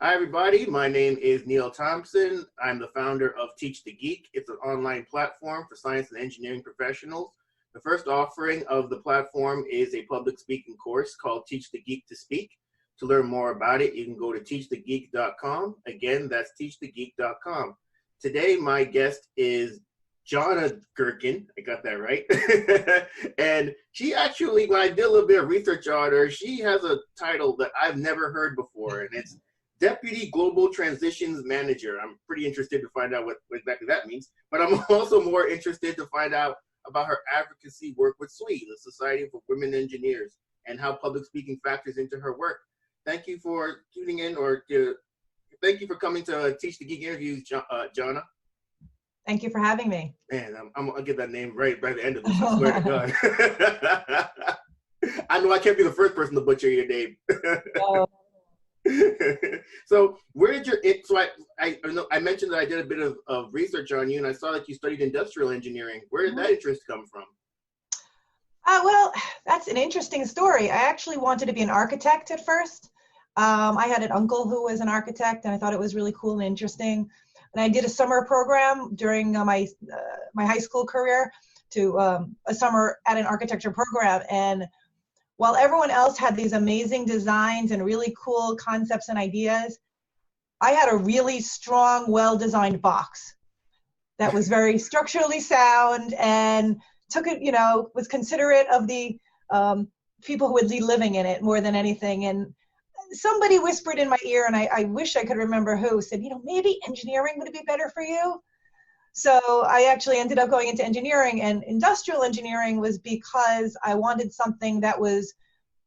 Hi, everybody. My name is Neil Thompson. I'm the founder of Teach the Geek. It's an online platform for science and engineering professionals. The first offering of the platform is a public speaking course called Teach the Geek to Speak. To learn more about it, you can go to teachthegeek.com. Again, that's teachthegeek.com. Today, my guest is Jonna Gerken. I got that right. And she actually, when I did a little bit of research on her, she has a title that I've never heard before, and it's Deputy Global Transitions Manager. I'm pretty interested to find out what exactly that means, but I'm also more interested to find out about her advocacy work with SWE, the Society for Women Engineers, and how public speaking factors into her work. Thank you for tuning in, thank you for coming to Teach the Geek interviews, Jonna. Thank you for having me. Man, I'm gonna get that name right by the end of this. I swear to God. I know I can't be the first person to butcher your name. Oh. So where did I mentioned that I did a bit of research on you, and I saw that you studied industrial engineering. Where did that interest come from? Well, that's an interesting story. I actually wanted to be an architect at first. I had an uncle who was an architect, and I thought it was really cool and interesting. And I did a summer program during my high school career to a summer at an architecture program. And while everyone else had these amazing designs and really cool concepts and ideas, I had a really strong, well-designed box that was very structurally sound and was considerate of the people who would be living in it more than anything. And somebody whispered in my ear, and I wish I could remember who, said, maybe engineering would be better for you. So I actually ended up going into engineering, and industrial engineering was because I wanted something that was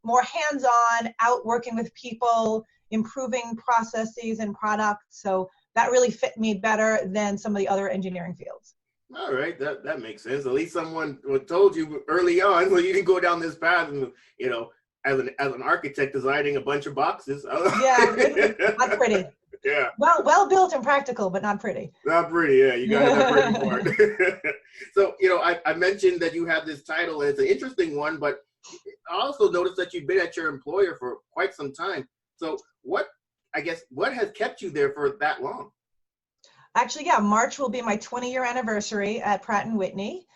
more hands-on, out working with people, improving processes and products. So that really fit me better than some of the other engineering fields. All right, that makes sense. At least someone told you early on, so you didn't go down this path and, as an architect designing a bunch of boxes. Yeah, not pretty. Yeah. Well built and practical, but not pretty. Not pretty, yeah. You got that pretty part. So, I mentioned that you have this title, and it's an interesting one, but I also noticed that you've been at your employer for quite some time. So what has kept you there for that long? Actually, yeah, March will be my 20-year anniversary at Pratt Whitney,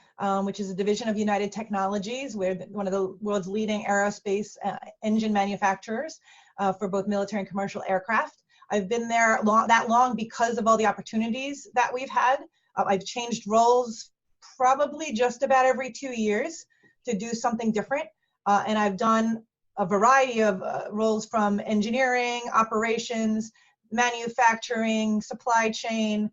which is a division of United Technologies. We're one of the world's leading aerospace engine manufacturers for both military and commercial aircraft. I've been there that long because of all the opportunities that we've had. I've changed roles probably just about every 2 years to do something different. And I've done a variety of roles from engineering, operations, manufacturing, supply chain.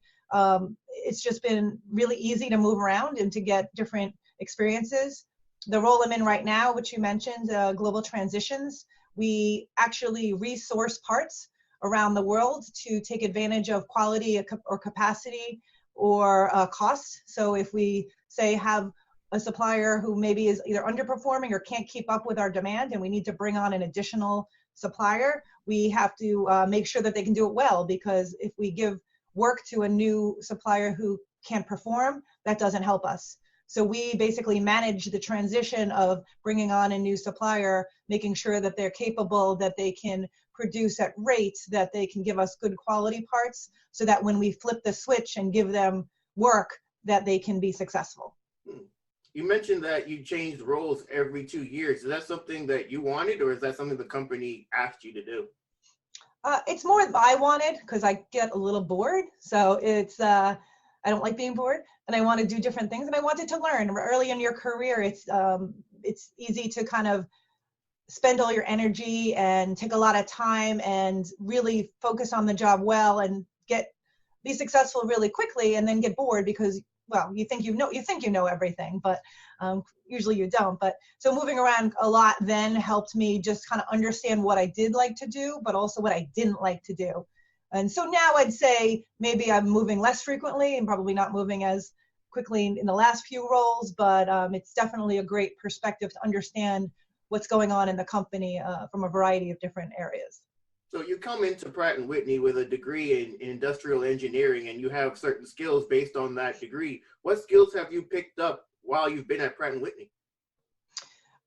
It's just been really easy to move around and to get different experiences. The role I'm in right now, which you mentioned, global transitions, we actually resource parts around the world to take advantage of quality or capacity or cost. So if we say have a supplier who maybe is either underperforming or can't keep up with our demand and we need to bring on an additional supplier, we have to make sure that they can do it well, because if we give work to a new supplier who can't perform, that doesn't help us. So we basically manage the transition of bringing on a new supplier, making sure that they're capable, that they can produce at rates, that they can give us good quality parts, so that when we flip the switch and give them work, that they can be successful. You mentioned that you changed roles every 2 years. Is that something that you wanted, or is that something the company asked you to do? It's more that I wanted, because I get a little bored. So it's, I don't like being bored, and I want to do different things, and I wanted to learn. Early in your career, it's easy to kind of spend all your energy and take a lot of time and really focus on the job well and be successful really quickly, and then get bored because, well, you think you know everything, but usually you don't. But so moving around a lot then helped me just kind of understand what I did like to do, but also what I didn't like to do. And so now I'd say maybe I'm moving less frequently and probably not moving as quickly in the last few roles, but it's definitely a great perspective to understand what's going on in the company from a variety of different areas. So you come into Pratt & Whitney with a degree in industrial engineering, and you have certain skills based on that degree. What skills have you picked up while you've been at Pratt & Whitney?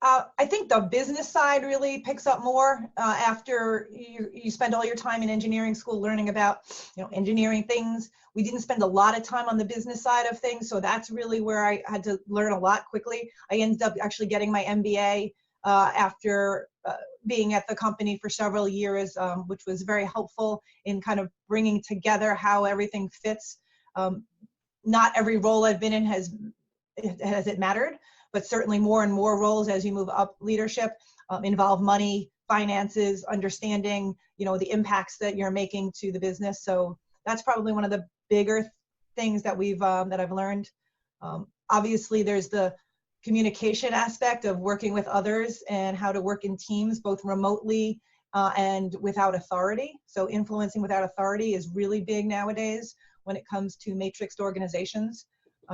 I think the business side really picks up more after you spend all your time in engineering school learning about, engineering things. We didn't spend a lot of time on the business side of things, so that's really where I had to learn a lot quickly. I ended up actually getting my MBA after being at the company for several years, which was very helpful in kind of bringing together how everything fits. Not every role I've been in has it mattered, but certainly more and more roles as you move up leadership involve money, finances, understanding, the impacts that you're making to the business. So that's probably one of the bigger things that I've learned. Obviously, there's the communication aspect of working with others and how to work in teams, both remotely and without authority. So influencing without authority is really big nowadays when it comes to matrixed organizations.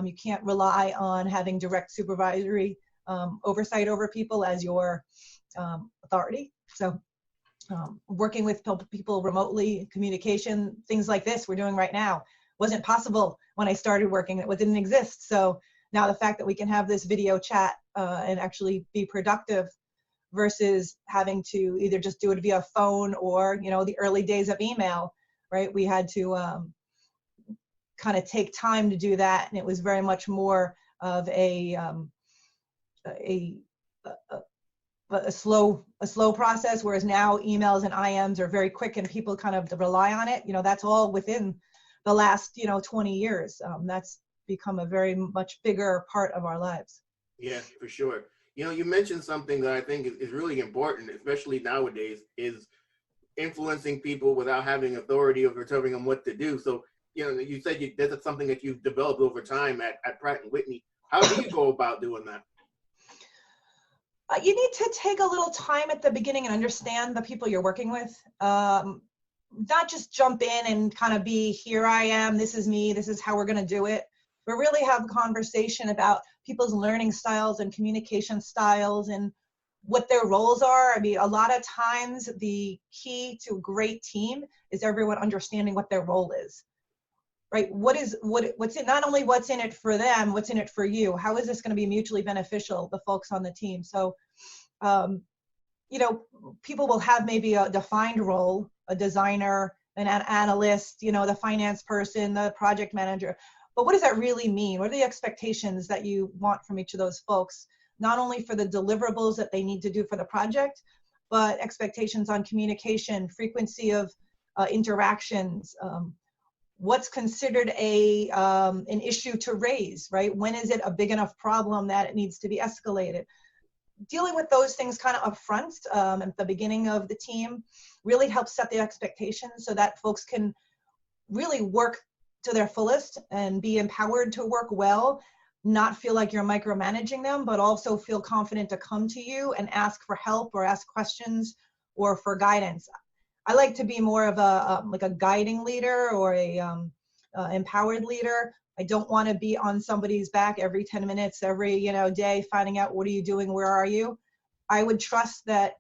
You can't rely on having direct supervisory oversight over people as your authority. So working with people remotely, communication, things like this we're doing right now wasn't possible when I started working. It didn't exist. So now the fact that we can have this video chat and actually be productive versus having to either just do it via phone or, the early days of email, right? We had to kind of take time to do that, and it was very much more of a slow process, whereas now emails and IMs are very quick and people kind of rely on it. That's all within the last 20 years. That's become a very much bigger part of our lives. Yeah, for sure. You mentioned something that I think is really important, especially nowadays, is influencing people without having authority over telling them what to do. So you said that's something that you've developed over time at Pratt Whitney. How do you go about doing that? You need to take a little time at the beginning and understand the people you're working with. Not just jump in and kind of be, here I am, this is me, this is how we're going to do it. But really have a conversation about people's learning styles and communication styles and what their roles are. I mean, a lot of times the key to a great team is everyone understanding what their role is. Right? What's in, not only what's in it for them, what's in it for you? How is this going to be mutually beneficial, the folks on the team? So, people will have maybe a defined role, a designer, an analyst, the finance person, the project manager. But what does that really mean? What are the expectations that you want from each of those folks? Not only for the deliverables that they need to do for the project, but expectations on communication, frequency of interactions, what's considered an issue to raise, right? When is it a big enough problem that it needs to be escalated? Dealing with those things kind of upfront at the beginning of the team really helps set the expectations so that folks can really work to their fullest and be empowered to work well, not feel like you're micromanaging them, but also feel confident to come to you and ask for help or ask questions or for guidance. I like to be more of a guiding leader or a empowered leader. I don't want to be on somebody's back every 10 minutes, every day, finding out what are you doing, where are you. I would trust that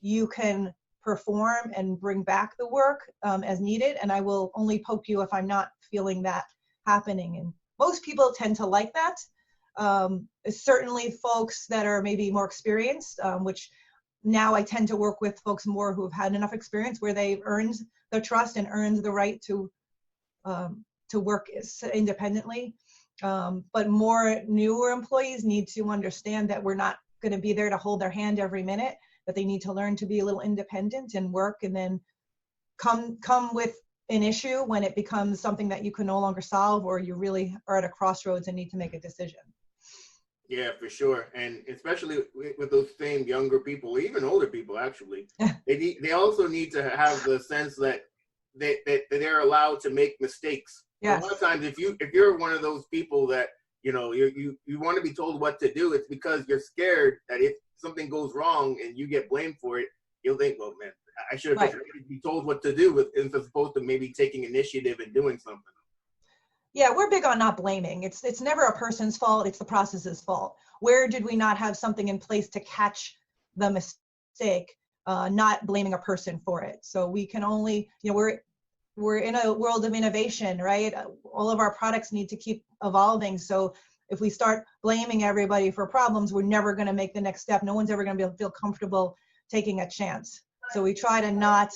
you can perform and bring back the work as needed, and I will only poke you if I'm not feeling that happening. And most people tend to like that. Certainly folks that are maybe more experienced, which now I tend to work with folks more who have had enough experience where they've earned the trust and earned the right to work independently. But more newer employees need to understand that we're not going to be there to hold their hand every minute, that they need to learn to be a little independent and work, and then come with an issue when it becomes something that you can no longer solve, or you really are at a crossroads and need to make a decision. Yeah, for sure. And especially with those same younger people, even older people, actually, they also need to have the sense that they're allowed to make mistakes. Yes. A lot of times, if you're one of those people that you want to be told what to do, it's because you're scared that if something goes wrong and you get blamed for it, you'll think, well, man, I should have just be told what to do as opposed to maybe taking initiative and doing something. Yeah, we're big on not blaming. It's never a person's fault, it's the process's fault. Where did we not have something in place to catch the mistake, not blaming a person for it? So we can only, we're in a world of innovation, right? All of our products need to keep evolving. So If we start blaming everybody for problems, we're never going to make the next step. No one's ever going to be able to feel comfortable taking a chance. So we try to not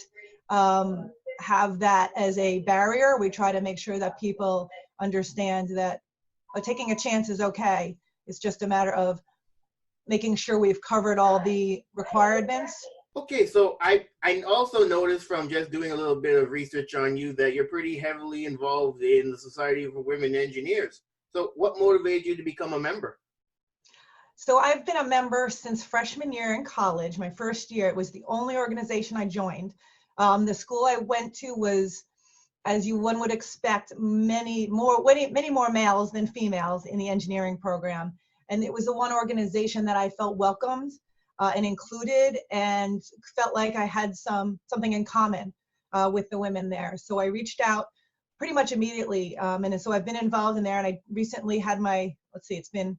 have that as a barrier. We try to make sure that people understand that taking a chance is okay. It's just a matter of making sure we've covered all the requirements. Okay, so I also noticed from just doing a little bit of research on you that you're pretty heavily involved in the Society for Women Engineers. So what motivated you to become a member? So I've been a member since freshman year in college. My first year, it was the only organization I joined. The school I went to was, as one would expect, many more males than females in the engineering program. And it was the one organization that I felt welcomed and included, and felt like I had something in common with the women there. So I reached out pretty much immediately. And so I've been involved in there, and I recently had my, it's been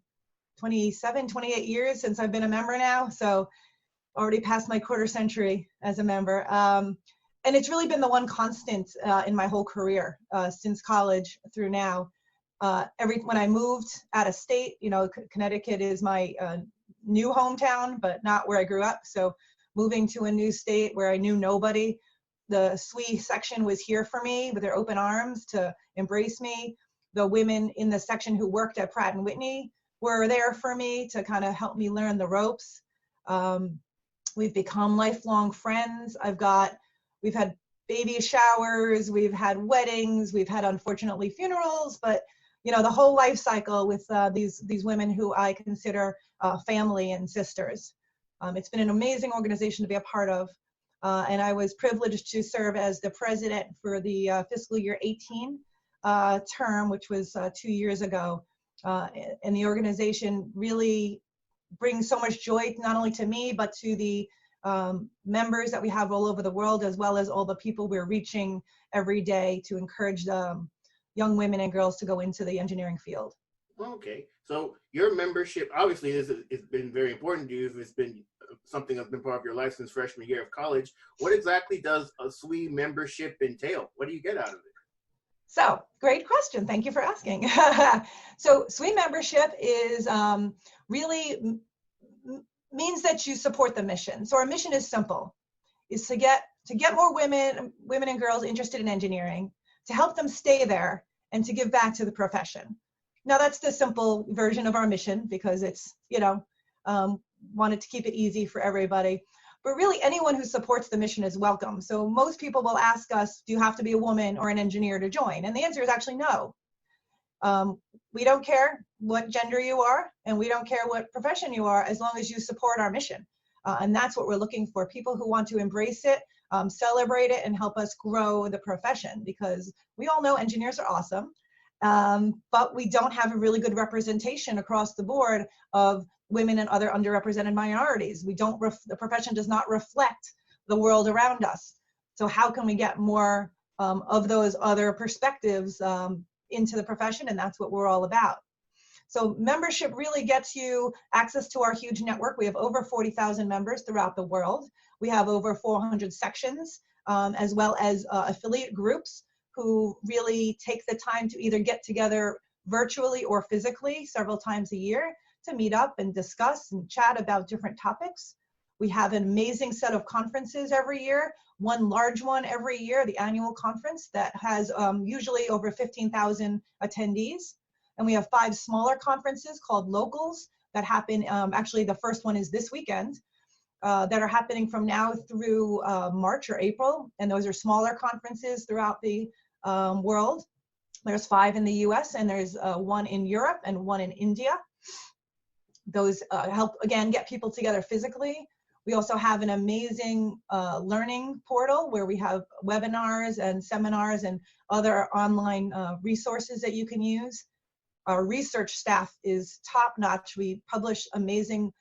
28 years since I've been a member now. So already past my quarter century as a member. And it's really been the one constant in my whole career since college through now. When I moved out of state, Connecticut is my new hometown, but not where I grew up. So moving to a new state where I knew nobody, the SWE section was here for me with their open arms to embrace me. The women in the section who worked at Pratt Whitney were there for me to kind of help me learn the ropes. We've become lifelong friends. We've had baby showers, we've had weddings, we've had, unfortunately, funerals, but the whole life cycle with these women who I consider family and sisters. It's been an amazing organization to be a part of, and I was privileged to serve as the president for the fiscal year 18 term, which was 2 years ago. And the organization really brings so much joy, not only to me, but to the members that we have all over the world, as well as all the people we're reaching every day to encourage young women and girls to go into the engineering field. Okay, so your membership, obviously, it's been very important to you. It's been something that's been part of your life since freshman year of college. What exactly does a SWE membership entail? What do you get out of it? So, great question. Thank you for asking. So, SWE membership is really means that you support the mission. So our mission is simple, is to get more women and girls interested in engineering, to help them stay there, and to give back to the profession. Now that's the simple version of our mission, because it's, wanted to keep it easy for everybody. But really anyone who supports the mission is welcome. So most people will ask us, do you have to be a woman or an engineer to join? And the answer is actually no. We don't care what gender you are, and we don't care what profession you are, as long as you support our mission. And that's what we're looking for, people who want to embrace it, celebrate it, and help us grow the profession, because we all know engineers are awesome, but we don't have a really good representation across the board of women and other underrepresented minorities. The profession does not reflect the world around us. So how can we get more of those other perspectives into the profession? And that's what we're all about. So membership really gets you access to our huge network. We have over 40,000 members throughout the world. We have over 400 sections, as well as affiliate groups who really take the time to either get together virtually or physically several times a year to meet up and discuss and chat about different topics. We have an amazing set of conferences every year, one large one every year, the annual conference that has usually over 15,000 attendees. And we have 5 smaller conferences called locals that happen, actually the first one is this weekend, that are happening from now through March or April. And those are smaller conferences throughout the world. There's 5 in the US, and there's 1 in Europe and 1 in India. Those help, again, get people together physically. We also have an amazing learning portal where we have webinars and seminars and other online resources that you can use. Our research staff is top-notch. We publish amazing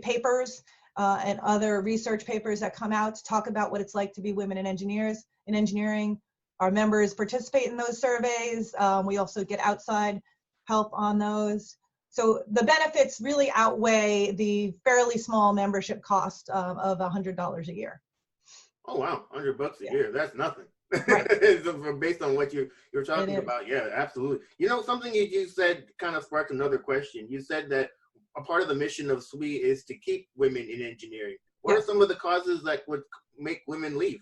papers and other research papers that come out to talk about what it's like to be women in engineering. Our members participate in those surveys. We also get outside help on those. So the benefits really outweigh the fairly small membership cost of $100 a year. Oh wow, $100 a Yeah. year. That's nothing. Right. So based on what you're It talking is. about, yeah, absolutely. You know, something you said kind of sparked another question. You said that a part of the mission of SWE is to keep women in engineering. What are Yes. some of the causes that would make women leave?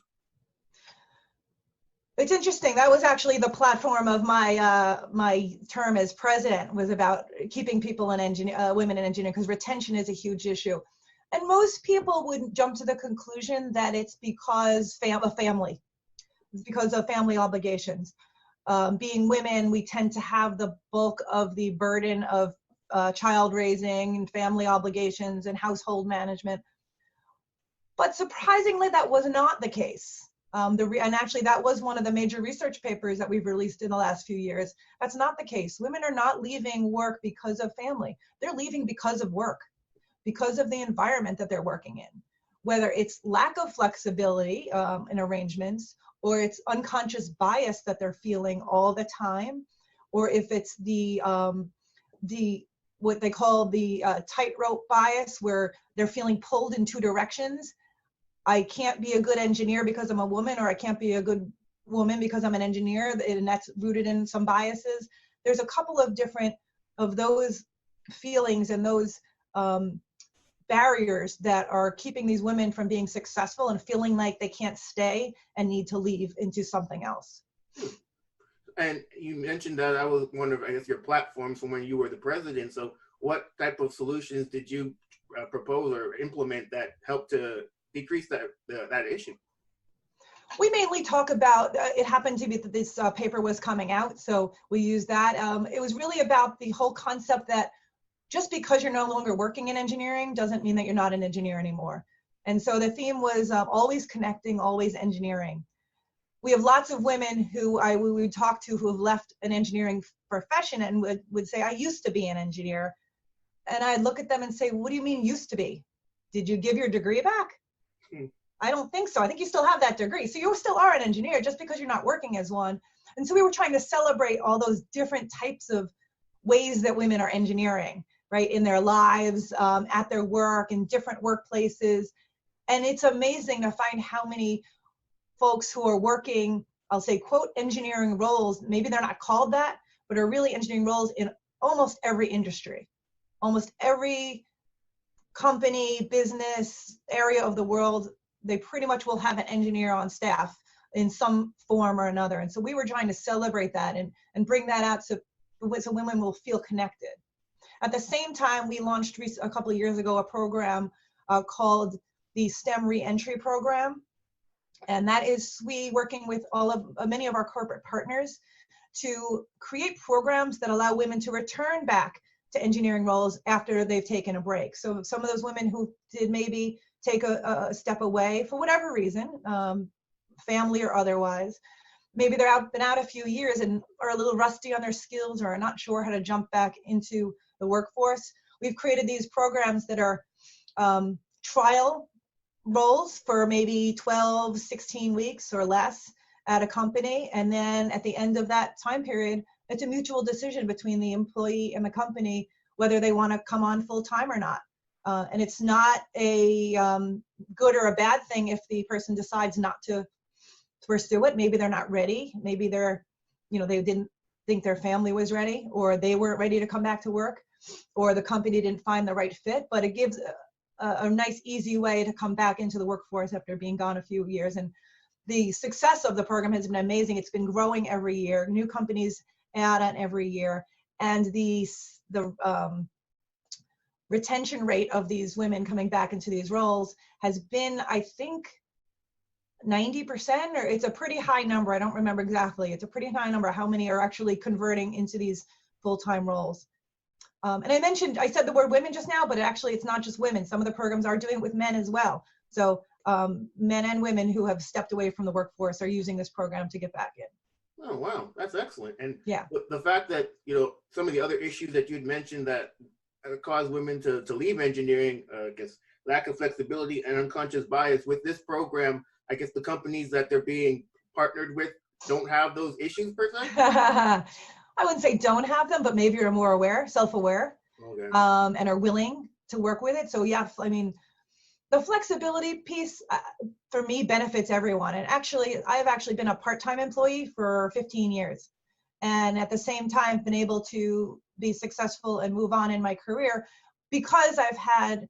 It's interesting. That was actually the platform of my term as president, was about keeping people in women in engineering, because retention is a huge issue. And most people would jump to the conclusion that it's because of family. It's because of family obligations. Being women, we tend to have the bulk of the burden of child raising and family obligations and household management. But surprisingly, that was not the case. And actually, that was one of the major research papers that we've released in the last few years. That's not the case. Women are not leaving work because of family. They're leaving because of work, because of the environment that they're working in. Whether it's lack of flexibility in arrangements, or it's unconscious bias that they're feeling all the time, or if it's the what they call the tightrope bias, where they're feeling pulled in two directions. I can't be a good engineer because I'm a woman, or I can't be a good woman because I'm an engineer, and that's rooted in some biases. There's a couple of different of those feelings and those barriers that are keeping these women from being successful and feeling like they can't stay and need to leave into something else. And you mentioned that I was one of, I guess, your platforms from when you were the president. So what type of solutions did you propose or implement that helped to decrease that issue? We mainly talk about, it happened to be that this paper was coming out, so we used that. It was really about the whole concept that just because you're no longer working in engineering doesn't mean that you're not an engineer anymore. And so the theme was always connecting, always engineering. We have lots of women who we would talk to who have left an engineering profession and would say, I used to be an engineer. And I'd look at them and say, what do you mean used to be? Did you give your degree back? I don't think so. I think you still have that degree. So you still are an engineer just because you're not working as one. And so we were trying to celebrate all those different types of ways that women are engineering, right, in their lives, at their work, in different workplaces. And it's amazing to find how many folks who are working, I'll say, quote, engineering roles, maybe they're not called that, but are really engineering roles in almost every industry. Almost every company, business, area of the world, they pretty much will have an engineer on staff in some form or another. And so we were trying to celebrate that and bring that out so women will feel connected. At the same time, we launched a couple of years ago a program called the STEM Reentry Program. And that is we working with many of our corporate partners to create programs that allow women to return back to engineering roles after they've taken a break. So some of those women who did maybe take a step away for whatever reason, family or otherwise, maybe been out a few years and are a little rusty on their skills or are not sure how to jump back into the workforce. We've created these programs that are trial roles for maybe 12, 16 weeks or less at a company. And then at the end of that time period, it's a mutual decision between the employee and the company whether they want to come on full time or not. And it's not a good or a bad thing if the person decides not to pursue it. Maybe they're not ready. Maybe they didn't think their family was ready, or they weren't ready to come back to work, or the company didn't find the right fit. But it gives a nice, easy way to come back into the workforce after being gone a few years. And the success of the program has been amazing. It's been growing every year. New companies add on every year. And the retention rate of these women coming back into these roles has been, I think, 90%, or it's a pretty high number. I don't remember exactly. It's a pretty high number how many are actually converting into these full-time roles. And I said the word women just now, but it's not just women. Some of the programs are doing it with men as well. So men and women who have stepped away from the workforce are using this program to get back in. Oh, wow. That's excellent. And yeah, the fact that, some of the other issues that you'd mentioned that cause women to leave engineering, I guess, lack of flexibility and unconscious bias with this program, I guess the companies that they're being partnered with don't have those issues per se? I wouldn't say don't have them, but maybe you're more aware, self-aware, okay. And are willing to work with it. So yeah, I mean, The flexibility piece for me benefits everyone. And actually, I've actually been a part-time employee for 15 years. And at the same time, been able to be successful and move on in my career because I've had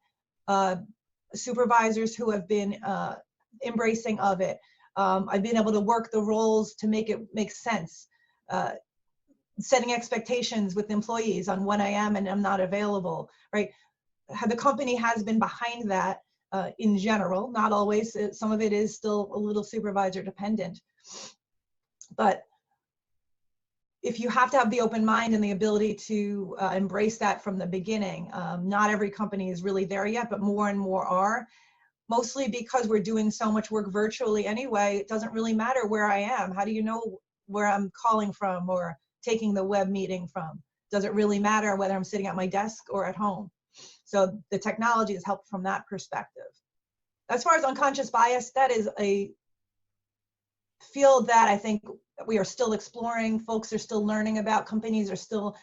supervisors who have been embracing of it. I've been able to work the roles to make it make sense. Setting expectations with employees on when I am and I'm not available, right? The company has been behind that in general, not always. Some of it is still a little supervisor dependent. But if you have to have the open mind and the ability to embrace that from the beginning, not every company is really there yet, but more and more are. Mostly because we're doing so much work virtually anyway, it doesn't really matter where I am. How do you know where I'm calling from or taking the web meeting from? Does it really matter whether I'm sitting at my desk or at home? So the technology has helped from that perspective. As far as unconscious bias, that is a field that I think we are still exploring. Folks are still learning about. Companies are still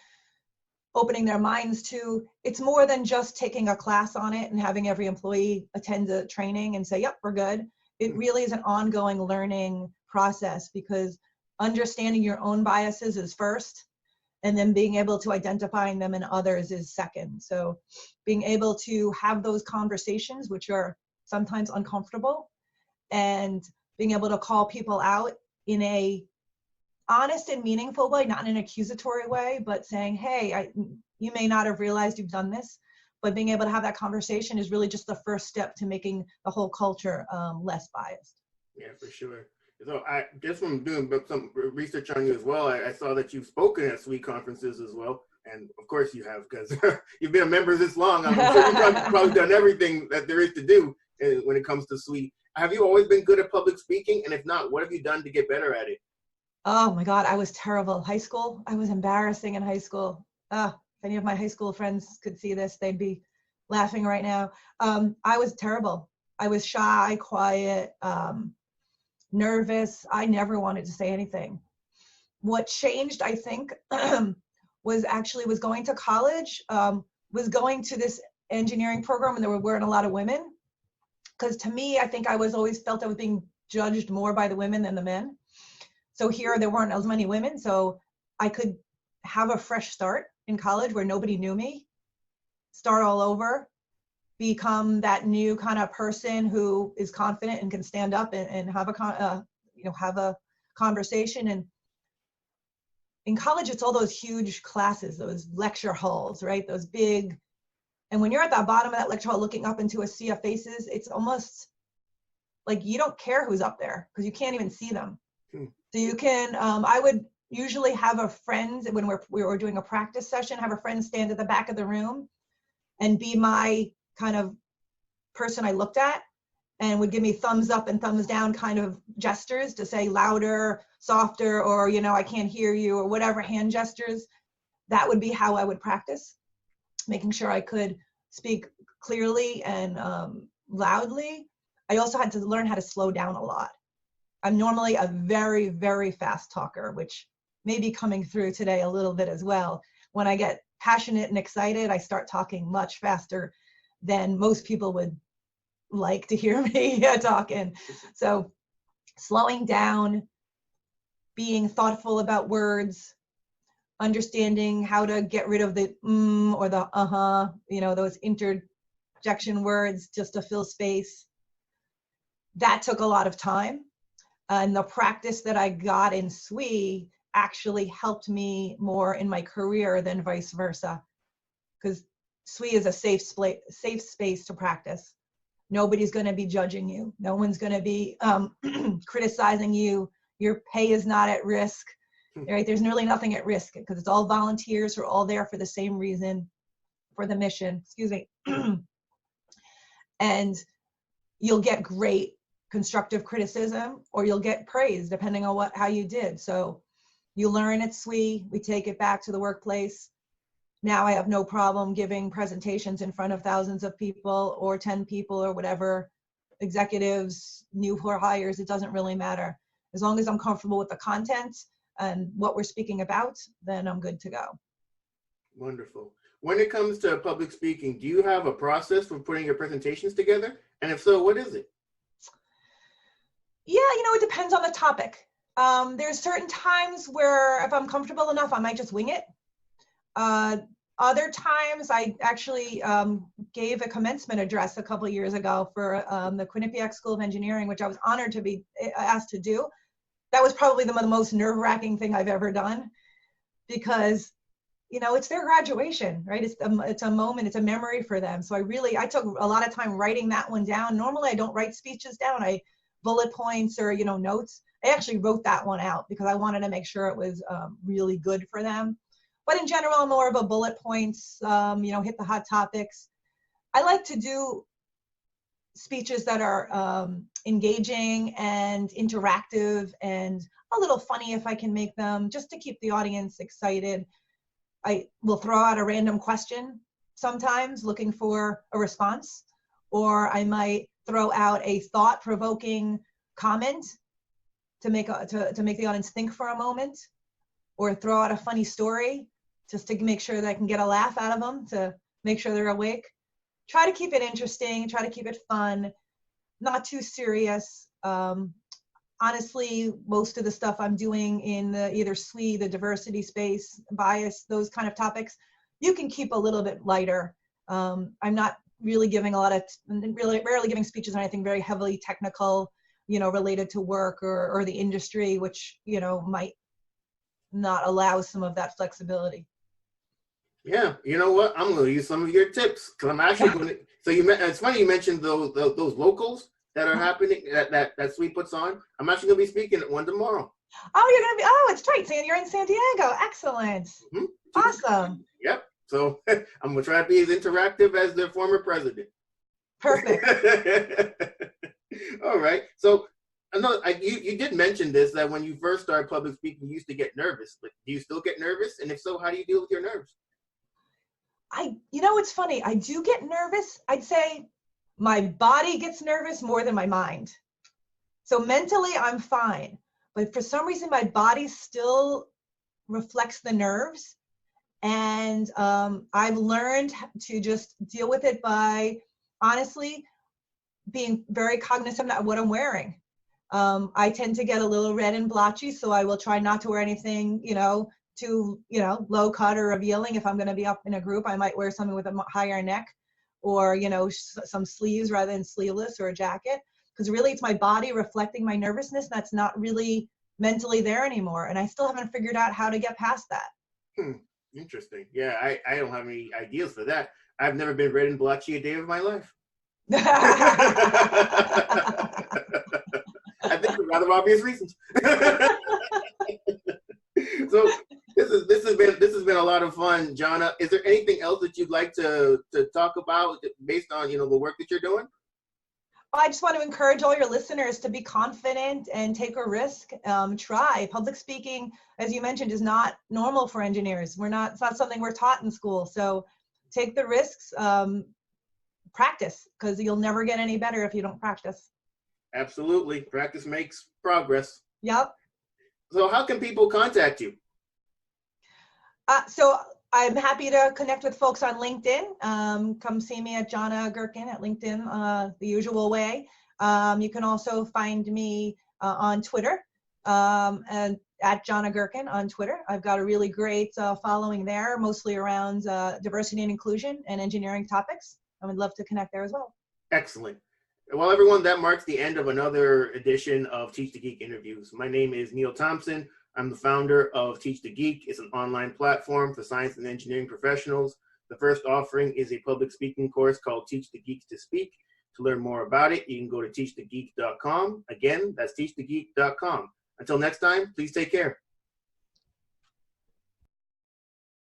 opening their minds to. It's more than just taking a class on it and having every employee attend the training and say, yep, we're good. It really is an ongoing learning process, because understanding your own biases is first, and then being able to identifying them in others is second. So being able to have those conversations, which are sometimes uncomfortable, and being able to call people out in a honest and meaningful way, not in an accusatory way, but saying, hey, you may not have realized you've done this, but being able to have that conversation is really just the first step to making the whole culture less biased. Yeah, for sure. So I just from doing some research on you as well, I saw that you've spoken at SWE conferences as well. And of course you have, because you've been a member this long. I'm sure you've probably done everything that there is to do when it comes to SWE. Have you always been good at public speaking? And if not, what have you done to get better at it? Oh my God, I was terrible. High school, I was embarrassing in high school. If any of my high school friends could see this, they'd be laughing right now. I was terrible. I was shy, quiet, nervous. I never wanted to say anything. What changed, I think, was going to college, was going to this engineering program, and there weren't a lot of women. Because to me, I think I always felt I was being judged more by the women than the men. So here there weren't as many women, so I could have a fresh start in college where nobody knew me, start all over, become that new kind of person who is confident and can stand up and have a conversation. And in college, it's all those huge classes, those lecture halls, right? Those big, and when you're at the bottom of that lecture hall looking up into a sea of faces, it's almost like you don't care who's up there because you can't even see them. So you can, I would usually have a friend, when we were doing a practice session, have a friend stand at the back of the room and be my kind of person I looked at, and would give me thumbs up and thumbs down kind of gestures to say louder, softer, or, I can't hear you, or whatever hand gestures. That would be how I would practice, making sure I could speak clearly and loudly. I also had to learn how to slow down a lot. I'm normally a very, very fast talker, which may be coming through today a little bit as well. When I get passionate and excited, I start talking much faster than most people would like to hear me talking. So slowing down, being thoughtful about words, understanding how to get rid of the or the those interjection words just to fill space. That took a lot of time. And the practice that I got in SWE actually helped me more in my career than vice versa. Because SWE is a safe space to practice. Nobody's going to be judging you. No one's going to be criticizing you. Your pay is not at risk. Right? There's really nothing at risk because it's all volunteers who are all there for the same reason, for the mission. Excuse me. And you'll get great constructive criticism, or you'll get praise depending on how you did. So you learn at SWE, we take it back to the workplace. Now I have no problem giving presentations in front of thousands of people or 10 people or whatever, executives, new hires, it doesn't really matter. As long as I'm comfortable with the content and what we're speaking about, then I'm good to go. Wonderful. When it comes to public speaking, do you have a process for putting your presentations together? And if so, what is it? Yeah, it depends on the topic. There's certain times where if I'm comfortable enough, I might just wing it. Other times, I actually gave a commencement address a couple of years ago for the Quinnipiac School of Engineering, which I was honored to be asked to do. That was probably the most nerve-wracking thing I've ever done, because it's their graduation, right? It's a moment, it's a memory for them. So I took a lot of time writing that one down. Normally, I don't write speeches down. I bullet points or notes. I actually wrote that one out because I wanted to make sure it was really good for them. But in general, I'm more of a bullet points, hit the hot topics. I like to do speeches that are engaging and interactive and a little funny if I can make them, just to keep the audience excited. I will throw out a random question sometimes looking for a response, or I might throw out a thought-provoking comment to make the audience think for a moment, or throw out a funny story just to make sure that I can get a laugh out of them to make sure they're awake. Try to keep it interesting, try to keep it fun, not too serious. Honestly, most of the stuff I'm doing in the either SWE, the diversity space, bias, those kind of topics, you can keep a little bit lighter. I'm not really giving rarely giving speeches on anything very heavily technical, related to work or the industry, which, might not allow some of that flexibility. Yeah, you know what? I'm going to use some of your tips because I'm actually going to. So it's funny you mentioned those locals that are happening that SWE puts on. I'm actually going to be speaking at one tomorrow. Oh, you're going to be. Oh, it's right, You're in San Diego. Excellent. Mm-hmm. Awesome. Yep. So I'm going to try to be as interactive as their former president. Perfect. All right. So you did mention this, that when you first started public speaking, you used to get nervous. But do you still get nervous? And if so, how do you deal with your nerves? It's funny. I do get nervous. I'd say my body gets nervous more than my mind. So mentally, I'm fine. But for some reason, my body still reflects the nerves. And I've learned to just deal with it by, honestly, being very cognizant of what I'm wearing. I tend to get a little red and blotchy, so I will try not to wear anything, too, low cut or revealing. If I'm going to be up in a group, I might wear something with a higher neck, or, some sleeves rather than sleeveless, or a jacket. Because really, it's my body reflecting my nervousness that's not really mentally there anymore. And I still haven't figured out how to get past that. Interesting. Yeah, I don't have any ideas for that. I've never been red and blotchy a day of my life. I think for rather obvious reasons. So this has been a lot of fun, Jonna. Is there anything else that you'd like to talk about based on the work that you're doing? I just want to encourage all your listeners to be confident and take a risk. Try. Public speaking, as you mentioned, is not normal for engineers. It's not something we're taught in school. So take the risks, practice, because you'll never get any better if you don't practice. Absolutely. Practice makes progress. Yep. So how can people contact you? So I'm happy to connect with folks on LinkedIn. Come see me at Jonna Gerken at LinkedIn, the usual way. You can also find me on Twitter, and at Jonna Gerken on Twitter. I've got a really great following there, mostly around diversity and inclusion and engineering topics. I would love to connect there as well. Excellent. Well, everyone, that marks the end of another edition of Teach the Geek interviews. My name is Neil Thompson. I'm the founder of Teach the Geek. It's an online platform for science and engineering professionals. The first offering is a public speaking course called Teach the Geeks to Speak. To learn more about it, you can go to teachthegeek.com. Again, that's teachthegeek.com. Until next time, please take care.